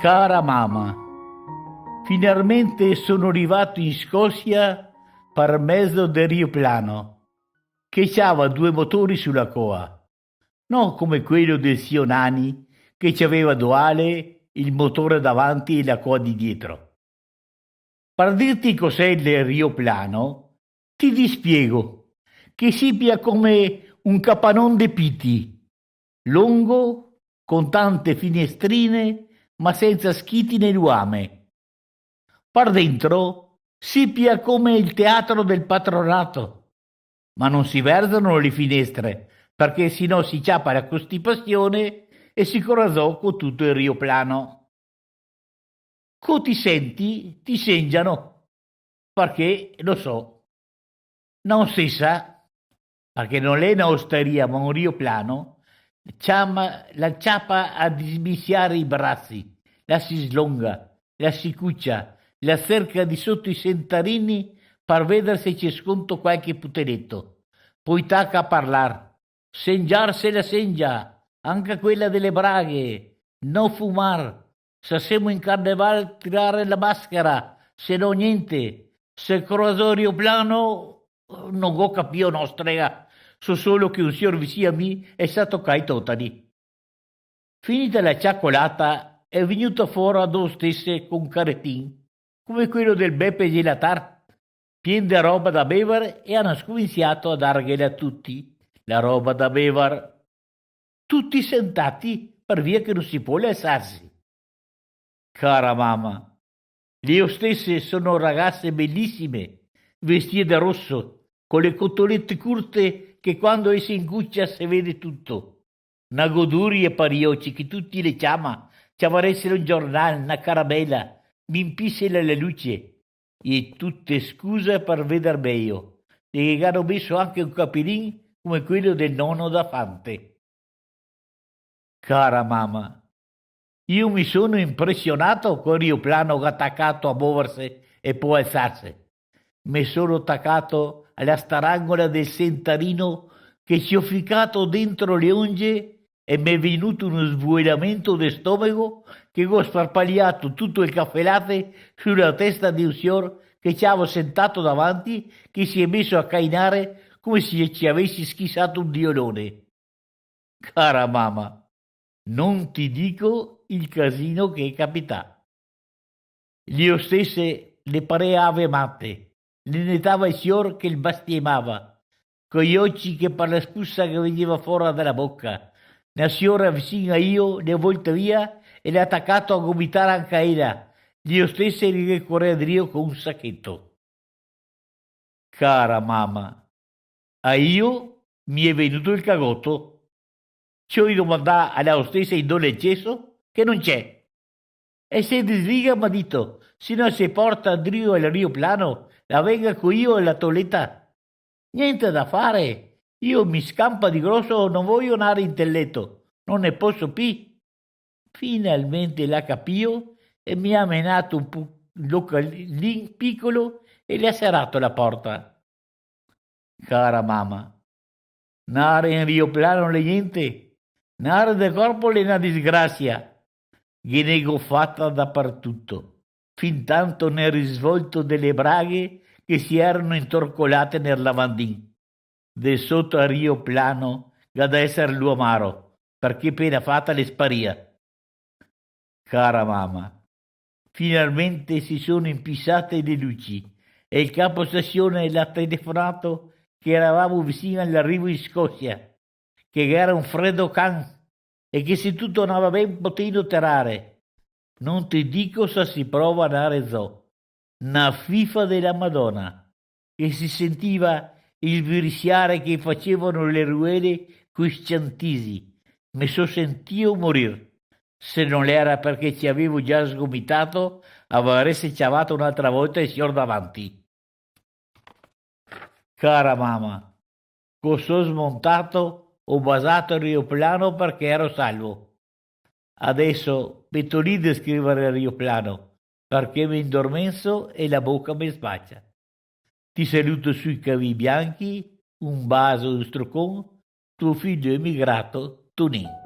Cara mamma, finalmente sono arrivato in Scozia per mezzo del Rioplano, che aveva due motori sulla coa, non come quello del zio Nani, che aveva duale, il motore davanti e la coa di dietro. Per dirti cos'è il Rioplano, ti dispiego che sia come un capanone de piti, lungo, con tante finestrine, ma senza schiti né luame. Per dentro sia come il teatro del patronato, ma non si versano le finestre, perché sennò si ciappa la costipazione e si corazò con tutto il Rioplano. Co ti senti, ti sengiano, perché lo so. Non si sa, perché non è un'osteria, ma un Rioplano, la ciappa a dismissiare i bracci, la si slonga, la si cuccia, la cerca di sotto i sentarini per vedere se c'è sconto qualche puteretto. Poi tacca a parlare. Sengiar se la sengia, anche quella delle braghe. Non fumar. Se siamo in carneval tirare la maschera, se no niente. Se crosorio plano non ho capito no strega. So solo che un signor vicino a me è stato cai totali. Finita la ciaccolata è venuto fuori ad stesse con un carettin, come quello del Beppe Gelatar, pieno di roba da bevere e hanno scominciato a dargliela a tutti, la roba da bevere. Tutti sentati per via che non si può alzarsi. Cara mamma, le ostesse sono ragazze bellissime, vestite da rosso, con le cotolette curte che quando esse in cuccia si vede tutto. Una goduria pariocci che tutti le chiama, ci avessero un giornale, una caramella, mi impissela la luce. E tutte scuse per veder meglio. E hanno messo anche un capellin come quello del nonno da Fante. Cara mamma, io mi sono impressionato con Rioplano attaccato a muoversi e poi alzarsi. Mi sono attaccato alla starangola del Sentarino che ci ho ficcato dentro le unghie e mi è venuto uno svuotamento di stomaco che ho sparpagliato tutto il caffè latte sulla testa di un signor che ci avevo sentato davanti, che si è messo a cainare come se ci avessi schissato un diolone. Cara mamma, non ti dico il casino che è capitato. Io stesse le parea ave matte, le netava il signor che il bastiemava, con gli occhi che per la spussa che veniva fuori dalla bocca. La signora vicina a io le ho volta via e le ha attaccato a gomitare anche ella. Io stesse li corredrio con un sacchetto. Cara mamma, a io mi è venuto il cagotto. Ci ho domandato alla stessa in dove è cesso, che non c'è. E se disliga mi ha detto, se non si porta a Drio al Rioplano, la venga con io alla toletta. Niente da fare, io mi scampa di grosso, non voglio andare in telletto, non ne posso più. Finalmente la capio e mi ha menato un localino piccolo e le ha serrato la porta. Cara mamma, nare in Rioplano le niente, nare de corpo le una disgrazia. Gliene fatta dappertutto, fin tanto nel risvolto delle braghe che si erano intorcolate nel lavandin. De sotto a Rioplano, da essere l'uomaro, perché appena fatta le sparia. Cara mamma, finalmente si sono impissate le luci e il capo stazione l'ha telefonato che eravamo vicini all'arrivo in Scozia, che era un freddo can e che se tutto andava ben potevo tirare. Non ti dico se si prova a dare zo. Una fifa della Madonna, che si sentiva il virisciare che facevano le ruele coi sciantisi. Mi so sentito morire. Se non era perché ci avevo già sgomitato, avresti chiamato un'altra volta il signor davanti. Cara mamma, cos'ho smontato, ho basato il Rioplano perché ero salvo. Adesso metto lì di scrivere il Rioplano perché mi indormenzo e la bocca mi spaccia. Ti saluto sui cavi bianchi, un bacio di struccon, tuo figlio emigrato, Tonin.